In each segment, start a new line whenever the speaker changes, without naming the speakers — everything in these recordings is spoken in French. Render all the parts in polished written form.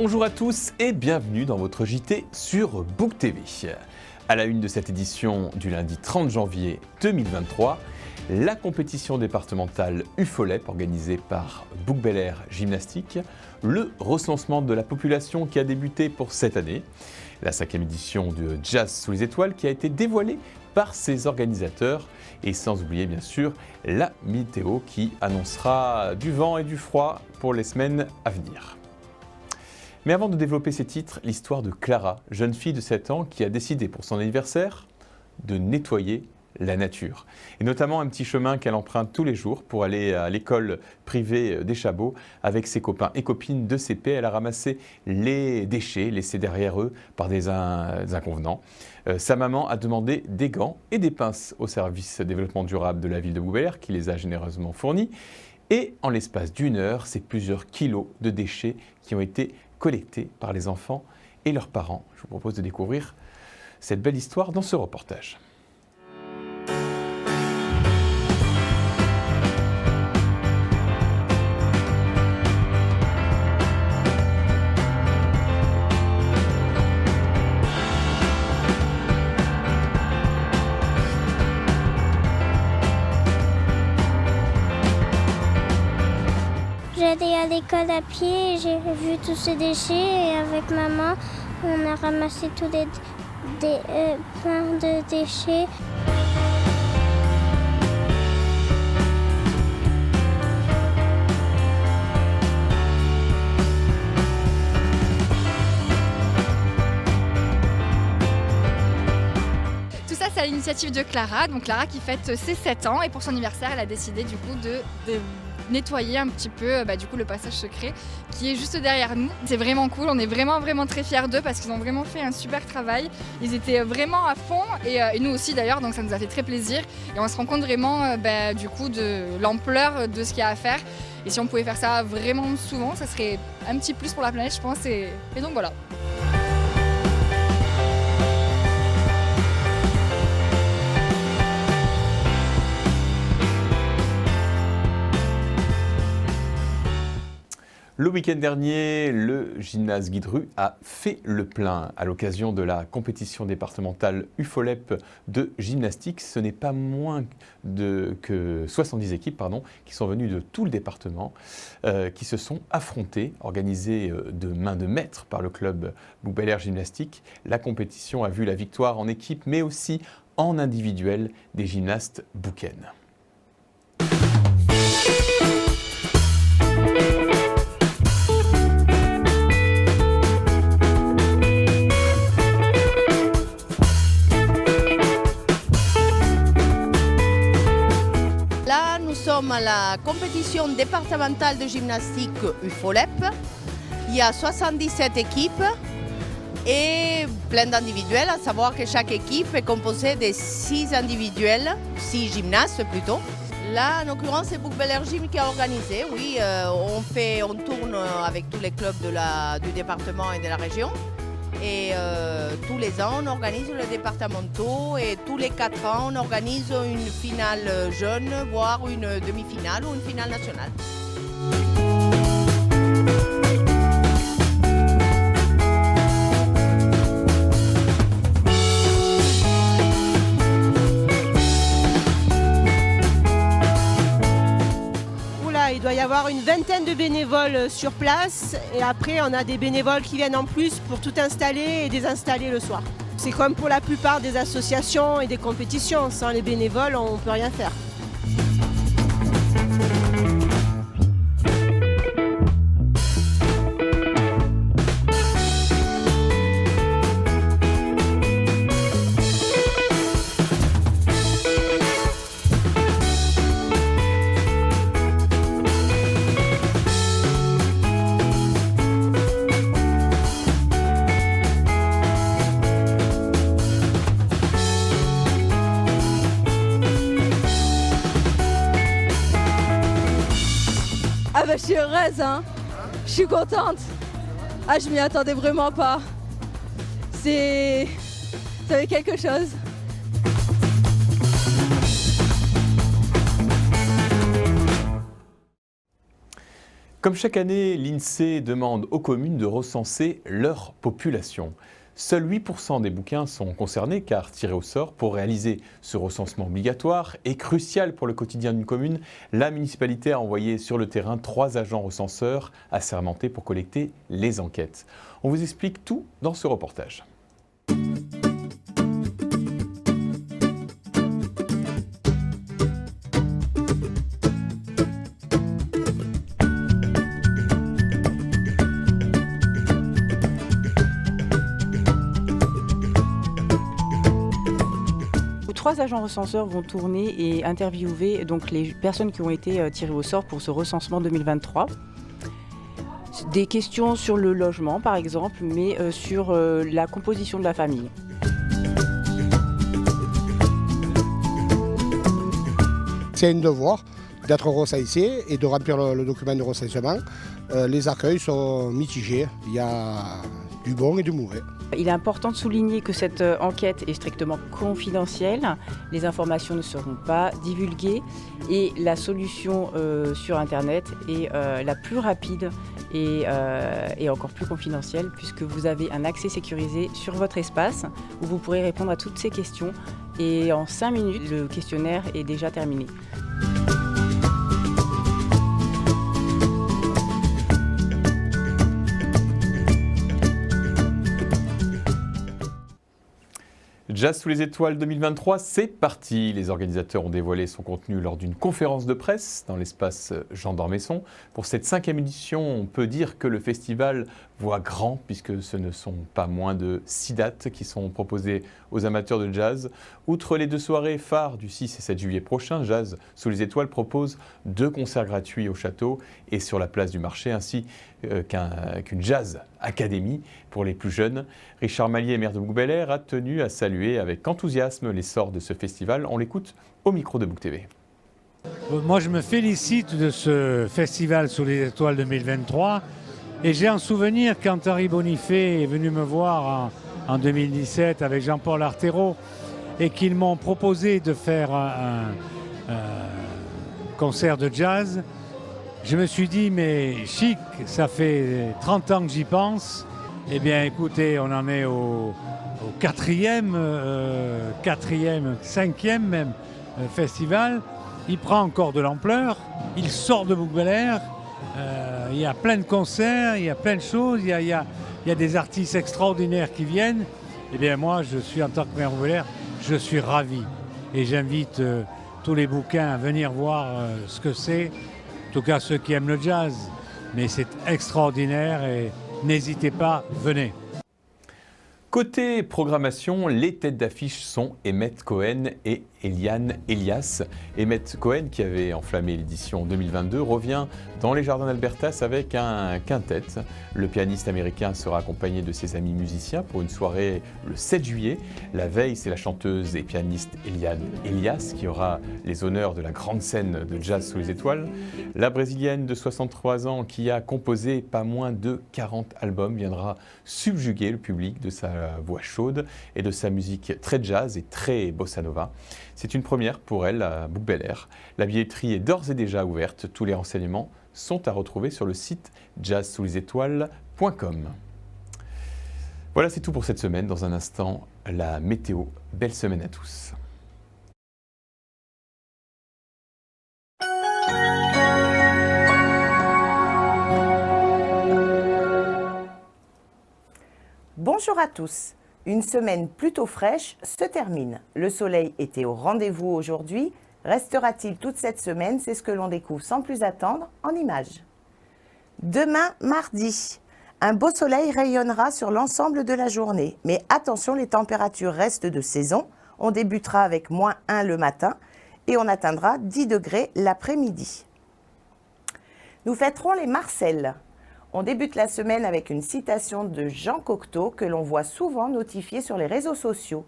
Bonjour à tous et bienvenue dans votre JT sur Book TV. À la une de cette édition du lundi 30 janvier 2023, la compétition départementale UFOLEP organisée par Book Bel Air Gymnastique, le recensement de la population qui a débuté pour cette année, la 5e édition de Jazz sous les étoiles qui a été dévoilée par ses organisateurs et sans oublier bien sûr la météo qui annoncera du vent et du froid pour les semaines à venir. Mais avant de développer ces titres, l'histoire de Clara, jeune fille de 7 ans qui a décidé pour son anniversaire de nettoyer la nature. Et notamment un petit chemin qu'elle emprunte tous les jours pour aller à l'école privée des Chabots avec ses copains et copines de CP. Elle a ramassé les déchets laissés derrière eux par des inconvenants. Sa maman a demandé des gants et des pinces au service développement durable de la ville de Book Bel Air qui les a généreusement fournis. Et en l'espace d'une heure, c'est plusieurs kilos de déchets qui ont été collectés par les enfants et leurs parents. Je vous propose de découvrir cette belle histoire dans ce reportage.
J'allais à l'école à pied et j'ai vu tous ces déchets et avec maman, on a ramassé tous plein de déchets.
Tout ça, c'est à l'initiative de Clara. Donc Clara qui fête ses 7 ans et pour son anniversaire, elle a décidé du coup de nettoyer un petit peu le passage secret qui est juste derrière nous. C'est vraiment cool, on est vraiment très fiers d'eux parce qu'ils ont vraiment fait un super travail. Ils étaient vraiment à fond et nous aussi d'ailleurs, donc ça nous a fait très plaisir et on se rend compte vraiment de l'ampleur de ce qu'il y a à faire. Et si on pouvait faire ça vraiment souvent, ça serait un petit plus pour la planète je pense et donc voilà.
Le week-end dernier, le gymnase Guidru a fait le plein à l'occasion de la compétition départementale UFOLEP de gymnastique. Ce n'est pas moins que 70 équipes qui sont venues de tout le département, qui se sont affrontées, organisées de main de maître par le club Book Bel Air Gymnastique. La compétition a vu la victoire en équipe, mais aussi en individuel des gymnastes bouquennes.
Nous sommes à la compétition départementale de gymnastique UFOLEP. Il y a 77 équipes et plein d'individuels, à savoir que chaque équipe est composée de 6 individuels, 6 gymnastes plutôt. Là, en l'occurrence, c'est Book Bel Air Gym qui a organisé. Oui, on tourne avec tous les clubs du département et de la région. Et tous les ans, on organise les départementaux et tous les 4 ans, on organise une finale jeune, voire une demi-finale ou une finale nationale.
Il doit y avoir une vingtaine de bénévoles sur place et après on a des bénévoles qui viennent en plus pour tout installer et désinstaller le soir. C'est comme pour la plupart des associations et des compétitions, sans les bénévoles on ne peut rien faire.
Je suis heureuse, je suis contente. Je m'y attendais vraiment pas. Ça fait quelque chose.
Comme chaque année, l'INSEE demande aux communes de recenser leur population. Seuls 8% des bouquins sont concernés car tirés au sort. Pour réaliser ce recensement obligatoire et crucial pour le quotidien d'une commune, la municipalité a envoyé sur le terrain 3 agents recenseurs assermentés pour collecter les enquêtes. On vous explique tout dans ce reportage.
Trois agents recenseurs vont tourner et interviewer donc les personnes qui ont été tirées au sort pour ce recensement 2023. Des questions sur le logement par exemple, mais sur la composition de la famille.
C'est un devoir d'être recensé et de remplir le document de recensement. Les accueils sont mitigés, il y a du bon et du mauvais.
Il est important de souligner que cette enquête est strictement confidentielle. Les informations ne seront pas divulguées et la solution sur Internet est la plus rapide et encore plus confidentielle puisque vous avez un accès sécurisé sur votre espace où vous pourrez répondre à toutes ces questions et en 5 minutes, le questionnaire est déjà terminé.
Jazz sous les étoiles 2023, c'est parti. Les organisateurs ont dévoilé son contenu lors d'une conférence de presse dans l'espace Jean d'Ormesson. Pour cette 5e édition, on peut dire que le festival voit grand puisque ce ne sont pas moins de 6 dates qui sont proposées aux amateurs de jazz. Outre les 2 soirées phares du 6 et 7 juillet prochain, Jazz sous les étoiles propose 2 concerts gratuits au château et sur la place du marché, ainsi qu'une Jazz Academy pour les plus jeunes. Richard Mallier, maire de Bouc-Bel-Air, a tenu à saluer avec enthousiasme l'essor de ce festival. On l'écoute au micro de Book TV.
Moi, je me félicite de ce festival sous les étoiles 2023 et j'ai un souvenir quand Henri Bonifay est venu me voir en 2017 avec Jean-Paul Artero et qu'ils m'ont proposé de faire un concert de jazz. Je me suis dit, mais chic, ça fait 30 ans que j'y pense. Eh bien, écoutez, on en est au 4e, 5e même festival. Il prend encore de l'ampleur, il sort de Bouc-Bel-Air. Il y a plein de concerts, il y a plein de choses, il y a des artistes extraordinaires qui viennent. Eh bien, moi, je suis en tant que maire de Bouc-Bel-Air, je suis ravi. Et j'invite tous les bouquins à venir voir ce que c'est. En tout cas, ceux qui aiment le jazz, mais c'est extraordinaire et n'hésitez pas, venez.
Côté programmation, les têtes d'affiche sont Emmett Cohen et Eliane Elias. Emmett Cohen, qui avait enflammé l'édition 2022, revient dans les Jardins d'Albertas avec un quintet. Le pianiste américain sera accompagné de ses amis musiciens pour une soirée le 7 juillet. La veille, c'est la chanteuse et pianiste Eliane Elias qui aura les honneurs de la grande scène de Jazz sous les étoiles. La Brésilienne de 63 ans qui a composé pas moins de 40 albums viendra subjuguer le public de sa voix chaude et de sa musique très jazz et très bossa nova. C'est une première pour elle à Bouc-Bel-Air. La billetterie est d'ores et déjà ouverte. Tous les renseignements sont à retrouver sur le site jazzsouslesétoiles.com. Voilà, c'est tout pour cette semaine. Dans un instant, la météo. Belle semaine à tous.
Bonjour à tous. Une semaine plutôt fraîche se termine. Le soleil était au rendez-vous aujourd'hui. Restera-t-il toute cette semaine? C'est ce que l'on découvre sans plus attendre en images. Demain, mardi, un beau soleil rayonnera sur l'ensemble de la journée. Mais attention, les températures restent de saison. On débutera avec -1 le matin et on atteindra 10 degrés l'après-midi. Nous fêterons les Marcel. On débute la semaine avec une citation de Jean Cocteau que l'on voit souvent notifiée sur les réseaux sociaux.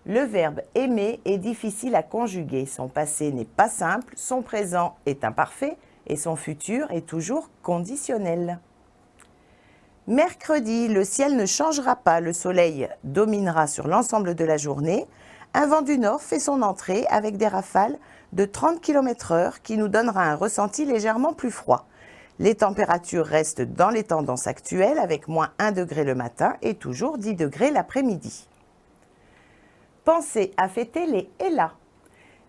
Le verbe aimer est difficile à conjuguer. Son passé n'est pas simple, son présent est imparfait et son futur est toujours conditionnel. Mercredi, le ciel ne changera pas. Le soleil dominera sur l'ensemble de la journée. Un vent du nord fait son entrée avec des rafales de 30 km/h qui nous donnera un ressenti légèrement plus froid. Les températures restent dans les tendances actuelles avec moins 1 degré le matin et toujours 10 degrés l'après-midi. Pensez à fêter les Ella.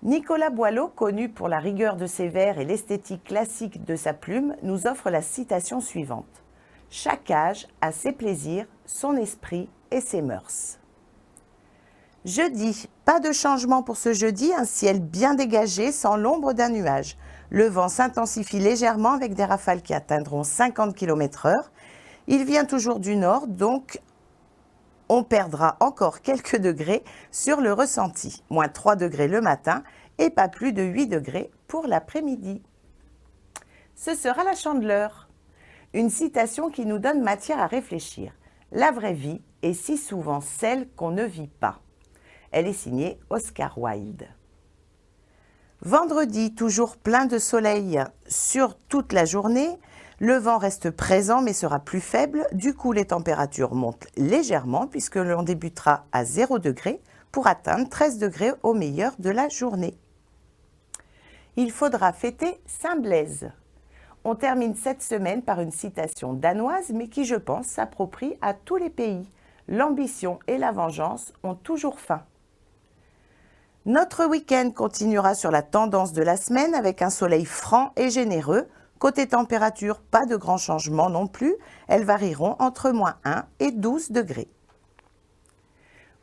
Nicolas Boileau, connu pour la rigueur de ses vers et l'esthétique classique de sa plume, nous offre la citation suivante. « Chaque âge a ses plaisirs, son esprit et ses mœurs. » Jeudi, pas de changement pour ce jeudi, un ciel bien dégagé sans l'ombre d'un nuage. Le vent s'intensifie légèrement avec des rafales qui atteindront 50 km/h. Il vient toujours du nord, donc on perdra encore quelques degrés sur le ressenti. Moins 3 degrés le matin et pas plus de 8 degrés pour l'après-midi. Ce sera la Chandeleur. Une citation qui nous donne matière à réfléchir. La vraie vie est si souvent celle qu'on ne vit pas. Elle est signée Oscar Wilde. Vendredi, toujours plein de soleil sur toute la journée. Le vent reste présent mais sera plus faible. Du coup, les températures montent légèrement puisque l'on débutera à 0 degré pour atteindre 13 degrés au meilleur de la journée. Il faudra fêter Saint-Blaise. On termine cette semaine par une citation danoise mais qui, je pense, s'approprie à tous les pays. L'ambition et la vengeance ont toujours faim. Notre week-end continuera sur la tendance de la semaine avec un soleil franc et généreux. Côté température, pas de grands changements non plus. Elles varieront entre moins 1 et 12 degrés.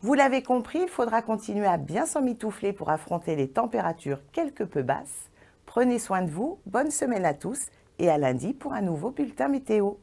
Vous l'avez compris, il faudra continuer à bien s'emmitoufler pour affronter les températures quelque peu basses. Prenez soin de vous, bonne semaine à tous et à lundi pour un nouveau bulletin météo.